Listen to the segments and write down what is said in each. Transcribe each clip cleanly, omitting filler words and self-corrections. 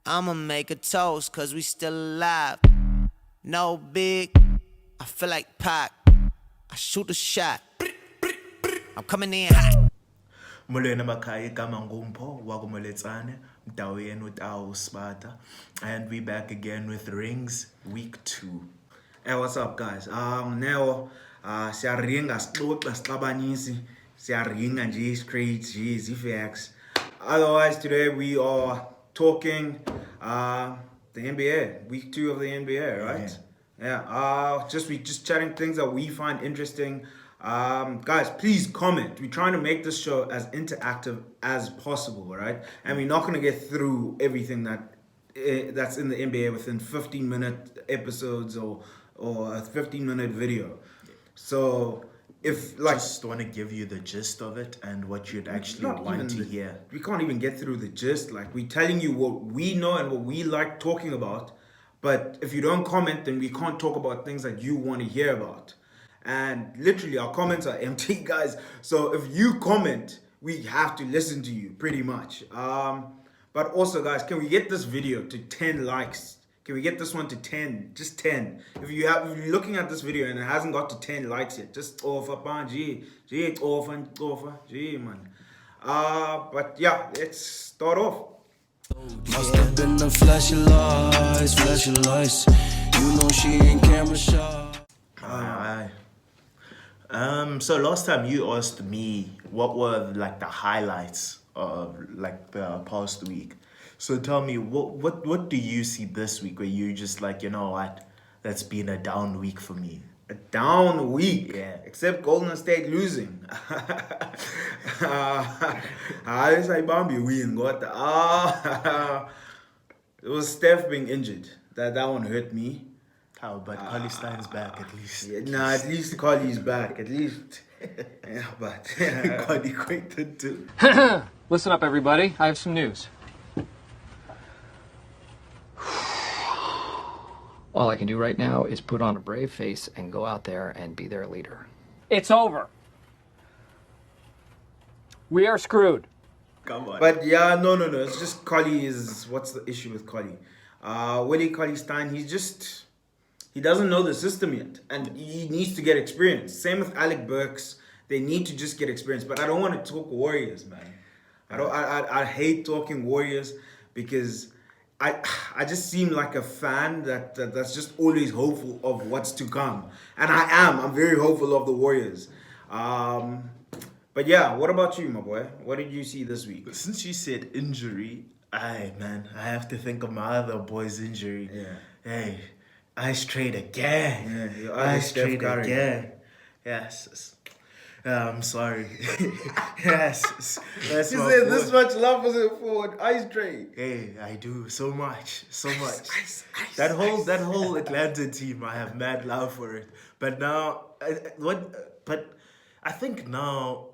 I'ma make a toast, cause we still alive. No big, I feel like Pac. I shoot a shot. I'm coming in hot. Molweni makhaya igama ngumpho wakumoletsane mdawo yenu utawo Sparta, and we back again with Rings week 2. Hey, what's up, guys? Now, siyaringa sixoxa sixabanisi, siyaringa nje straight nje facts. Otherwise, today we are talking the NBA, week 2 of the NBA, right? Yeah. We just chatting things that we find interesting. Guys, please comment. We're trying to make this show as interactive as possible, right? And we're not going to get through everything that's in the NBA within 15-minute episodes or a 15-minute video. So if Just want to give you the gist of it and what you'd actually want to hear. We can't even get through the gist. Like, we're telling you what we know and what we like talking about. But if you don't comment, then we can't talk about things that you want to hear about. And literally, our comments are empty, guys. So if you comment, we have to listen to you, pretty much. But also, guys, can we get this video to 10 likes? Can we get this one to 10? Just 10. If you're looking at this video and it hasn't got to 10 likes yet, just offer, man. But yeah, let's start off. Must have been the flashing lights. You know she ain't camera shy. Aye. So last time you asked me what were like the highlights of like the past week. So tell me, what do you see this week where you just like, you know what, that's been a down week for me? A down week, Yeah. Except Golden State losing. It was Steph being injured. That one hurt me. How, but Carly Stein's back at least. Yeah, nah, at least Carly's back. At least. Yeah, but Carly quaked too. Listen up, everybody. I have some news. All I can do right now is put on a brave face and go out there and be their leader. It's over. We are screwed. Come on. But yeah, no. It's just Carly is. What's the issue with Carly? Willie Carly Stein. He doesn't know the system yet, and he needs to get experience. Same with Alec Burks. They need to just get experience. But I don't want to talk Warriors, man. I hate talking Warriors because I just seem like a fan that's just always hopeful of what's to come, and I'm very hopeful of the Warriors. But yeah, what about you, my boy? What did you see this week? Since you said injury, I have to think of my other boy's injury. Yeah. Hey, ice trade again. Yeah, your other ice Steph trade Curry. again. Yes. I'm sorry. Yes. That's He my said boy. this much love was it for an ice trade. Hey, I do so much. Ice, That whole Atlanta team, I have mad love for it. But now, I think now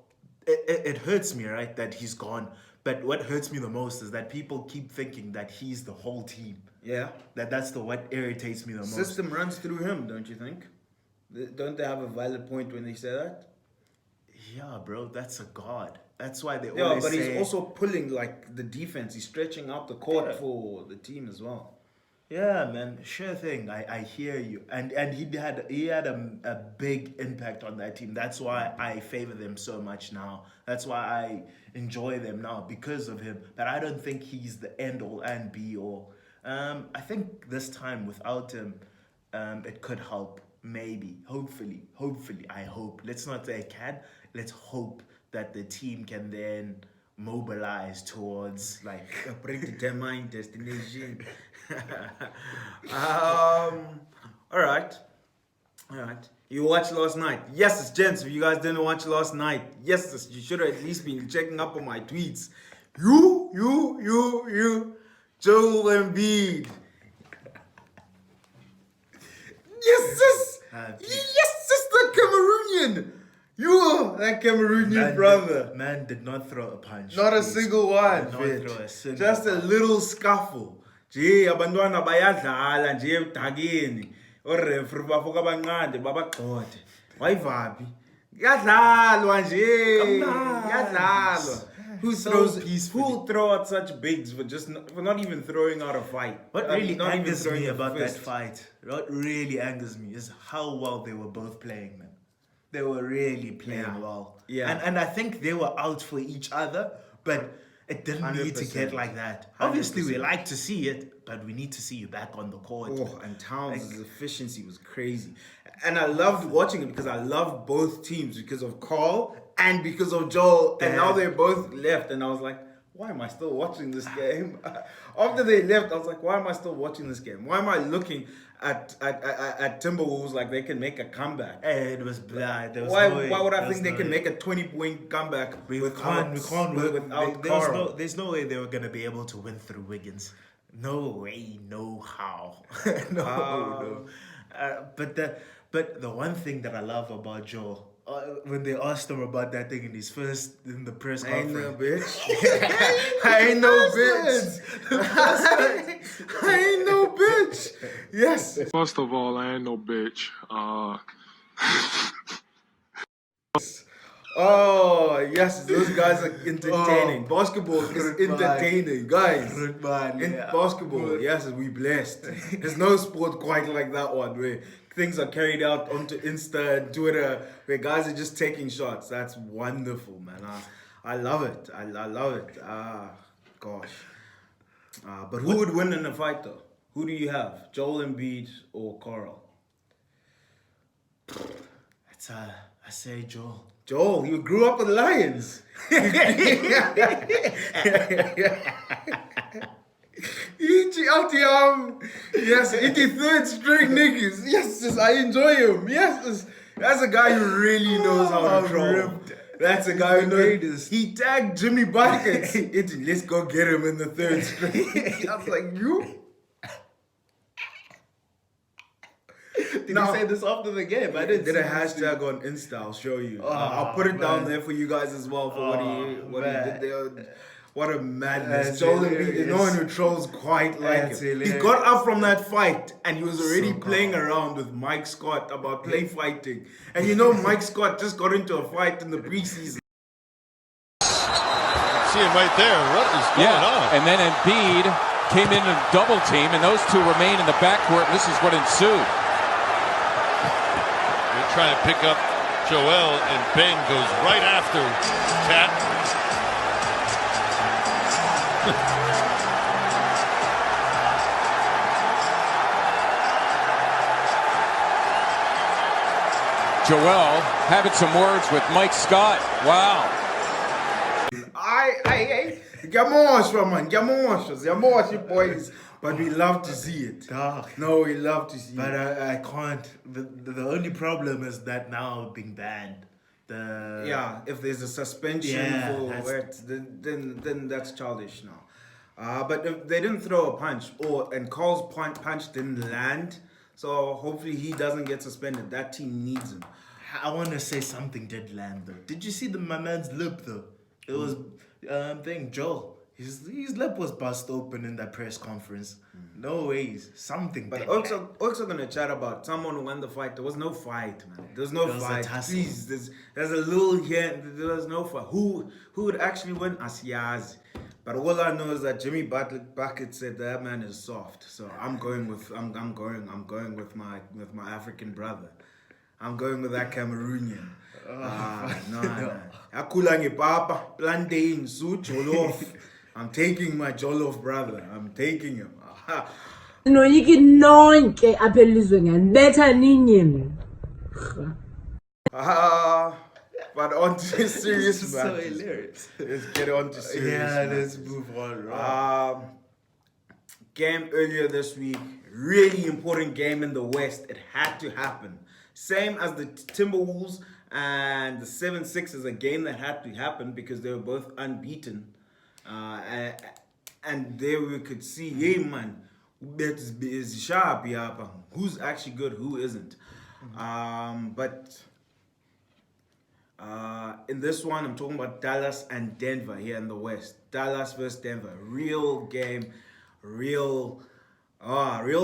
it hurts me, right, that he's gone. But what hurts me the most is that people keep thinking that he's the whole team. Yeah. That's what irritates me the most. System runs through him, don't you think? Don't they have a valid point when they say that? Yeah, bro, that's a god. That's why they Yeah, always but say... he's also pulling like the defense. He's stretching out the court Yeah. for the team as well. Yeah, man, sure thing. I hear you, and he had a big impact on that team. That's why I favor them so much now. That's why I enjoy them now because of him. But I don't think he's the end all and be all. I think this time without him, it could help. Maybe, hopefully, I hope. Let's not say it can. Let's hope that the team can then mobilize towards like A predetermined destination. All right. You watched last night. Yes, gents. If you guys didn't watch last night, yes, you should have at least been checking up on my tweets. You, Joel Embiid. Yes, the Cameroonian. You, that Cameroonian brother. Man did not throw a punch. Not a please. single one, Did not bitch. throw a single Just a punch. little scuffle. Nje abantwana bayadlala nje ebudakeni. Orefri bafoka abanqande babagxothe. Wayivaphi? Kuyadlalwa nje. Kuyadlalwa. Who So throws? peacefully. Who throw out such bigs for not even throwing out a fight? What I mean, really not even angers throwing me a about that fist. fight, what really angers me is how well they were both playing, man. They were really playing Yeah. well. Yeah. And I think they were out for each other, but it didn't need to 100%. get like that. Obviously, we 100%. like to see it, but we need to see you back on the court. Oh, and Towns' efficiency was crazy. And I loved watching it because I loved both teams because of Carl and because of Joel. And now they're both left. And I was like, why am I still watching this game? After they left, I was like, why am I still watching this game? Why am I looking at Timberwolves like they can make a comeback? Hey, it was bad. There was Why no way. would I There was think they no can way. make a 20-point comeback We without can't without there's Carl? there's no way they were gonna be able to win through Wiggins. No way, no how. no. But the one thing that I love about Joel, when they asked him about that thing in the press I ain't conference, no bitch. I ain't no bitch. I ain't no bitch. Yes. First of all, I ain't no bitch. Oh, yes, those guys are entertaining. Basketball is entertaining, guys. In basketball, yes, we blessed. There's no sport quite like that one where things are carried out onto Insta and Twitter where guys are just taking shots. That's wonderful, man. I love it. I love it. Gosh. But who would win in a fight, though? Who do you have? Joel Embiid or Carl? I say Joel. Joel, you grew up with Lions. Yes, it's third string niggas. Yes, I enjoy him. Yes, that's a guy who really knows how to troll. That's a guy who knows. He tagged Jimmy Buckets. Let's go get him in the third string. I was like, you? Did you say this after the game? I didn't Did a see this. hashtag on Insta. I'll show you. I'll put it down man. there for you guys as well for what he man. did there. What a madness. That's Joel Embiid is hilarious. no one who trolls quite like That's him. He hilarious. got up from that fight and he was already So playing calm. around with Mike Scott about play fighting. And you know Mike Scott just got into a fight in the preseason. See him right there. What is going on? And then Embiid came in a double team, and those two remain in the backcourt. This is what ensued. They're trying to pick up Joel, and Ben goes right after Cat. Joel having some words with Mike Scott. Wow. Gamosh, boys. But we love to see it. Dog. No, we love to see But it. I can't. The only problem is that now being banned. Yeah, if there's a suspension Yeah, for that's- it, then that's childish now. But if they didn't throw a punch, and Carl's punch didn't land, so hopefully he doesn't get suspended. That team needs him. I want to say something did land though. Did you see my man's lip though? It was Joel. His lip was bust open in that press conference. No ways. Something. But did also gonna chat about someone who won the fight. There was no fight, man. There was no There was a fight. tussle. Please, there's a little here. There was no fight. Who would actually win? Asiyazi. But all I know is that Jimmy Bucket said that man is soft. So I'm going with my African brother. I'm going with that Cameroonian. No. Akulange papa, plantain, su jollof. I'm taking my jollof brother. I'm taking him. noyiki nonke apha elizweni nganibetha ninye But on to serious This is so matters. hilarious. Let's get on to serious Yeah, matters. let's move on. Game earlier this week, really important game in the West. It had to happen. Same as the Timberwolves and the 7-6 is a game that had to happen because they were both unbeaten. And there we could see, hey man, is sharp, yapa. Who's actually good, who isn't. But in this one, I'm talking about Dallas and Denver here in the West. Dallas versus Denver. Real game, real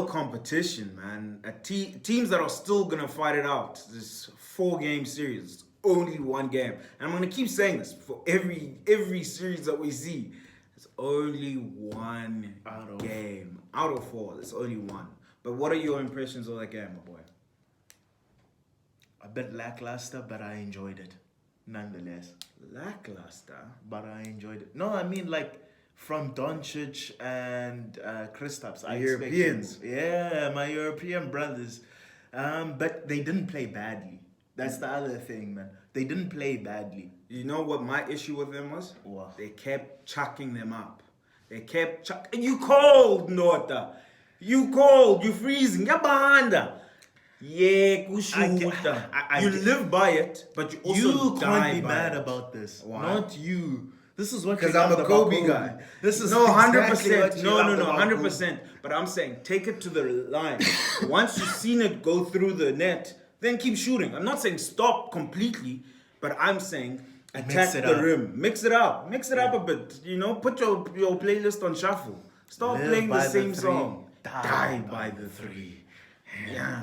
competition, man. Teams that are still going to fight it out. This 4-game series. only one game. And I'm gonna keep saying this for every series that we see. It's only one game out of 4. It's only one. But what are your impressions of that game, my boy? A bit lackluster, but I enjoyed it, nonetheless. Lackluster, but I enjoyed it. No, I mean like from Doncic and Kristaps. Europeans. Yeah, my European brothers. But they didn't play badly. That's the other thing, man. They didn't play badly. You know what my issue with them was? What? They kept chucking them up. They kept You cold, Nota. You cold. You freezing. Yabanda. Yeah, kushuta. You live by it, but you also you die can't be by mad it. about this. Why? Not you. This is what Because you I'm loved a about Kobe guy. This is no, 100%. exactly what you No, loved about 100%. But I'm saying take it to the line. Once you've seen it go through the net, then keep shooting. I'm not saying stop completely, but I'm saying attack the rim. Mix it up. Mix it up a bit. You know, put your playlist on shuffle. Stop Live playing the by same the song. three. Die by the 3. Yeah.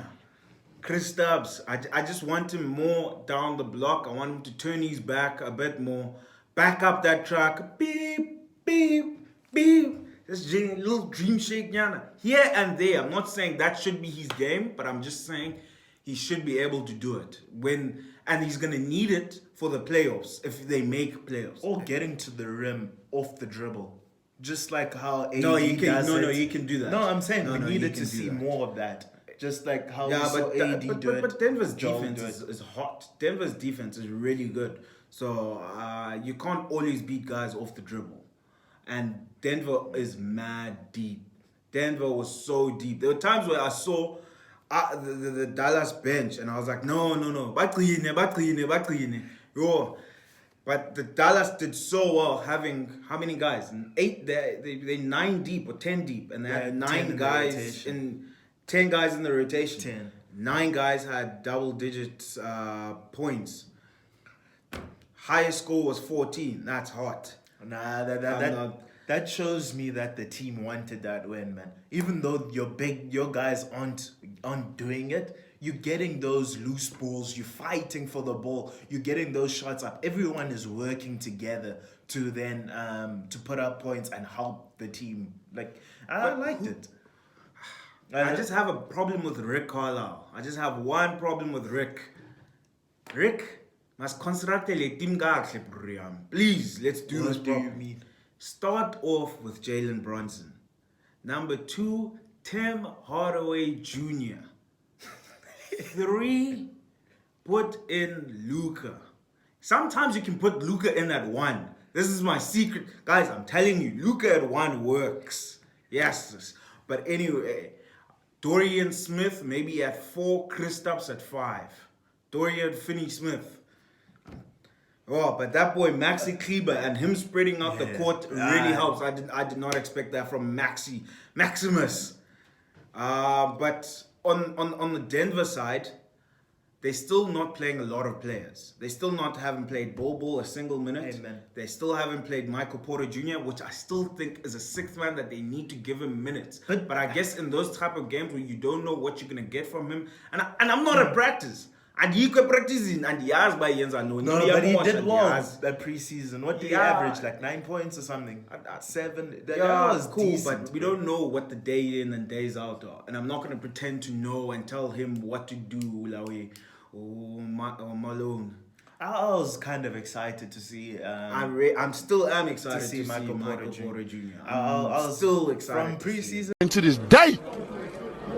Kristaps, I just want him more down the block. I want him to turn his back a bit more. Back up that track. Beep, beep, beep. This little dream shake, Yana. Here and there. I'm not saying that should be his game, but I'm just saying he should be able to do it. And he's going to need it for the playoffs, if they make playoffs. Or getting to the rim off the dribble. Just like how AD he does it. he can do that. No, I'm saying we he needed can to do see that. more of that. Just like how we Yeah, saw AD do it. but Denver's Joel defense do it. is hot. Denver's defense is really good. So you can't always beat guys off the dribble. And Denver is mad deep. Denver was so deep. There were times where I saw the Dallas bench and I was like, no. Yo. But the Dallas did so well having how many guys? 8 they 9 deep or 10 deep, and they had 9 guys in 10 guys in the rotation. 10. 9 guys had double digit points. Highest score was 14. That's hot. Nah, that shows me that the team wanted that win, man. Even though your guys aren't doing it, you're getting those loose balls. You're fighting for the ball. You're getting those shots up. Everyone is working together to then to put up points and help the team. Like I liked it. I just have a problem with Rick Carlisle. I just have one problem with Rick. Rick must construct a team. Please, let's do this. What do you mean? Start off with Jalen Brunson. Number 2, Tim Hardaway Jr. 3, put in Luka. Sometimes you can put Luka in at 1. This is my secret. Guys, I'm telling you, Luka at 1 works. Yes. But anyway, Dorian Smith maybe at 4, Kristaps at 5. Dorian Finney-Smith. Oh, but that boy Maxi Kleber and him spreading out the court really helps. I did not expect that from Maximus. But on the Denver side, they're still not playing a lot of players. They still haven't played Bol a single minute. Amen. They still haven't played Michael Porter Jr., which I still think is a 6th man that they need to give him minutes. But I guess in those type of games where you don't know what you're gonna get from him, and I'm not at practice. And he could practice and he has by Jens No, but he did well that preseason. What did he average? Like 9 points or something? 7? That was cool, decent, but we don't know what the day in and days out are. And I'm not going to pretend to know and tell him what to do, Lawi or Malone. I was kind of excited to see. I'm still excited to see Michael Porter Jr. I was still excited from preseason. And to this day,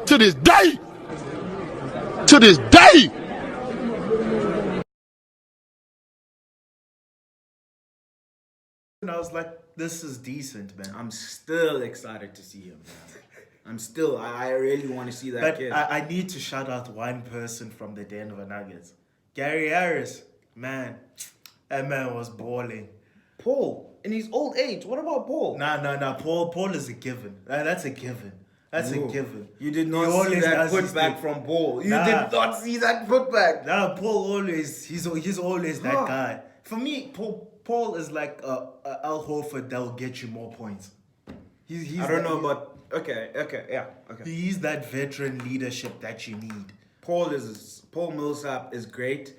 to this day, to this day. And I was like, this is decent, man. I'm still excited to see him, man. I really want to see that kid. I need to shout out one person from the Denver Nuggets. Gary Harris. Man, that man was balling. Paul, in his old age. What about Paul? Nah. Paul is a given. That's a given. That's a given. You did not see that putback from Paul. You did not see that putback. Nah, Paul he's always that guy. For me, Paul is like Al Horford that will get you more points. I don't know, but okay. He's that veteran leadership that you need. Paul Millsap is great.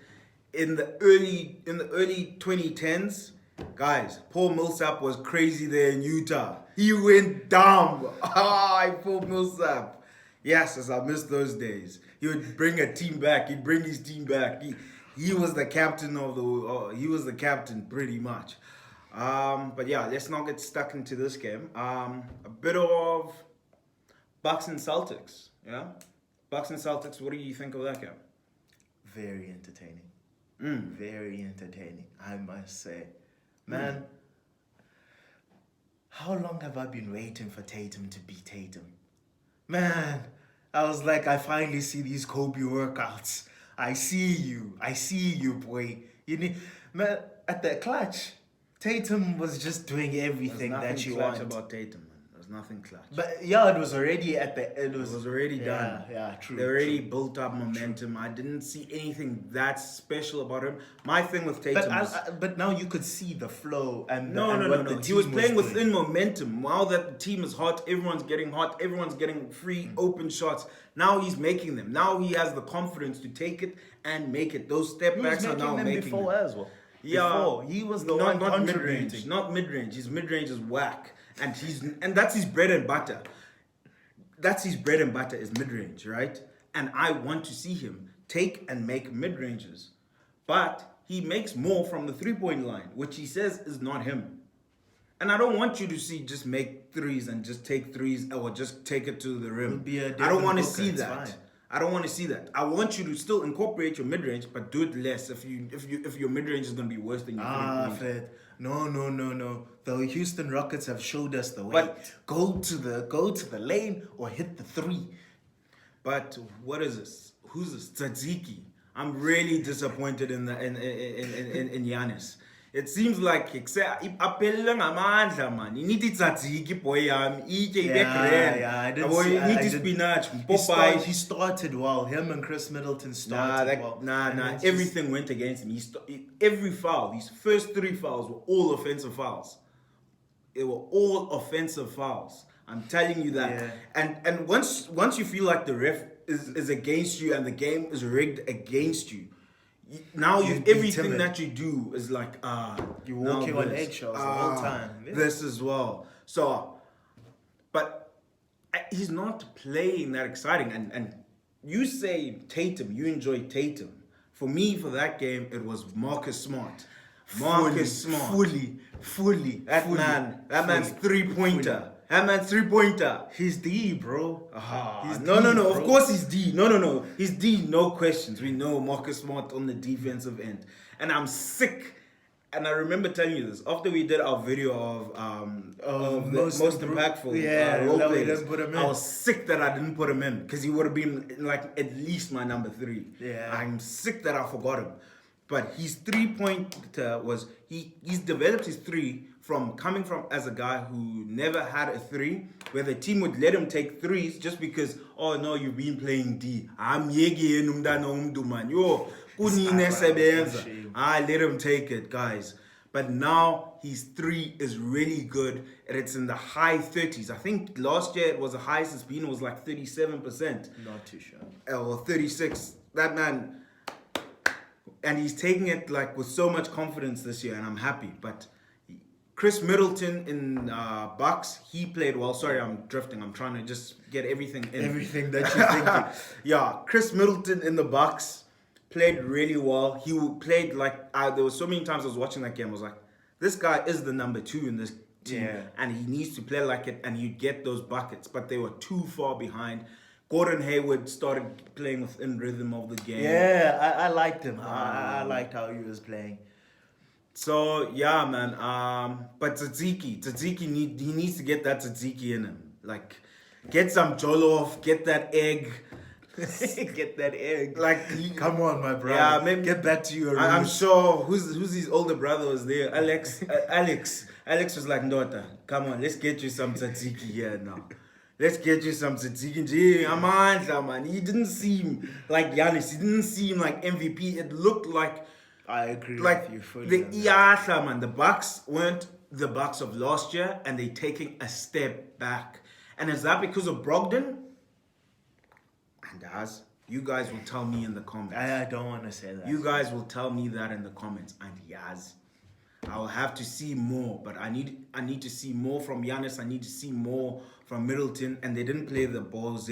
in the early 2010s, guys, Paul Millsap was crazy there in Utah. He went dumb. Paul Millsap. Yes, as I miss those days. He would bring a team back. He'd bring his team back. He was the captain of the. He was the captain pretty much. But yeah, let's not get stuck into this game. A bit of Bucks and Celtics. Yeah, Bucks and Celtics. What do you think of that game? Very entertaining. Very entertaining, I must say. Man, how long have I been waiting for Tatum to be Tatum? Man, I was like, I finally see these Kobe workouts. I see you, boy. You need, man, at the clutch, Tatum was just doing everything that you want. About Tatum, man. There's nothing clutch. But yeah, it was already at the. It was already done. Yeah, true. They already built up momentum. I didn't see anything that special about him. My thing with Tatum but now you could see the flow and no. He was playing within momentum. Now that the team is hot, everyone's getting free open shots. Now he's making them. Now he has the confidence to take it and make it. Those step backs are now making before them. as well. Yeah, before, he was the one not mid contributing. range. Not mid range. His mid range is whack, and that's his bread and butter. That's his bread and butter is mid range, right? And I want to see him take and make mid ranges, but he makes more from the 3-point line, which he says is not him. And I don't want you to see just make threes and just take threes or just take it to the rim. I don't want to see that. I don't want to see that. I want you to still incorporate your mid range, but do it less. If your mid range is gonna be worse than your 3-point. Fred. No. The Houston Rockets have showed us the way. But go to the lane or hit the 3. But what is this? Who's this? Tzatziki. I'm really disappointed in Giannis. It seems like you need tzatziki, boy. You need spinach. He started well. Him and Chris Middleton started well. Everything went against him. Every foul, these first 3 fouls were all offensive fouls. They were all offensive fouls. I'm telling you that. Yeah. And once you feel like the ref is against you and the game is rigged against you, now everything that you do is like you're walking on eggshells the whole time. Yeah. This as well. So, but he's not playing that exciting. And you say Tatum, you enjoy Tatum. For me, for that game, it was Marcus Smart. Fully. That man's 3-pointer. That man's 3-pointer. He's D, bro. No. Of course he's D. No. He's D, no questions. We know Marcus Smart on the defensive end. And I'm sick. And I remember telling you this. After we did our video of the most impactful role players, I was sick that I didn't put him in. Because he would have been like at least my number 3. Yeah. I'm sick that I forgot him. But his 3-pointer was, he's developed his 3 from coming from as a guy who never had a 3, where the team would let him take 3s just because, oh no, you've been playing D. I'm yegi umdana umduman. Yo, kunine sebenza. I let him take it, guys. But now his 3 is really good, and it's in the high 30s. I think last year it was the highest it's been, it was like 37%. Not too sure. Or 36. That man, and he's taking it like with so much confidence this year, and I'm happy. But Chris Middleton in Bucks, he played well. Sorry, I'm drifting. I'm trying to just get everything in. Everything that you're thinking. Yeah, Chris Middleton in the Bucks played really well. He played like, there were so many times I was watching that game, I was like, this guy is the number 2 in this team. Yeah. And he needs to play like it, and he'd get those buckets. But they were too far behind. Gordon Hayward started playing within rhythm of the game. Yeah, I liked him. I liked how he was playing. So yeah, man. But Tzatziki needs to get that Tzatziki in him. Like, get some jollof, get that egg. Get that egg. Like, come on, my brother. Yeah, maybe get back to your roots. I'm sure who's his older brother was there. Alex was like, Ndota, come on, let's get you some Tzatziki here now. Let's get you some Tzatziki. Amandla, man. He didn't seem like Giannis. He didn't seem like MVP. It looked like, I agree like with you fully. The Iasha, man. The Bucks weren't the Bucks of last year, and they're taking a step back. And is that because of Brogdon? And You guys will tell me in the comments. I don't want to say that. You guys will tell me that in the comments. And yes, I will have to see more. But I need to see more from Giannis. I need to see more from Middleton. And they didn't play the Bose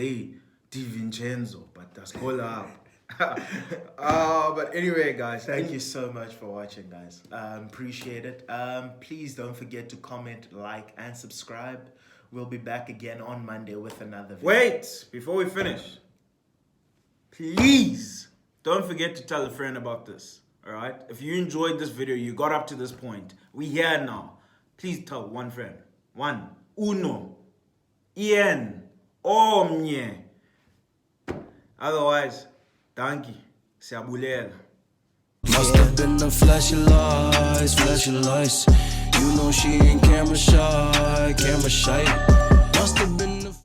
DiVincenzo, but that's called up. But anyway, guys, Thank you so much for watching, guys. Appreciate it. Please don't forget to comment, like, and subscribe. We'll be back again on Monday with another video. Wait, before we finish, please don't forget to tell a friend about this. All right? If you enjoyed this video, you got up to this point, we here now. Please tell one friend. One. Uno. Ian. Omnye. Otherwise, thank you. Siyabulela. Must have been the flashing lights, flashing lights. You know she ain't camera shy, camera shy. Must have been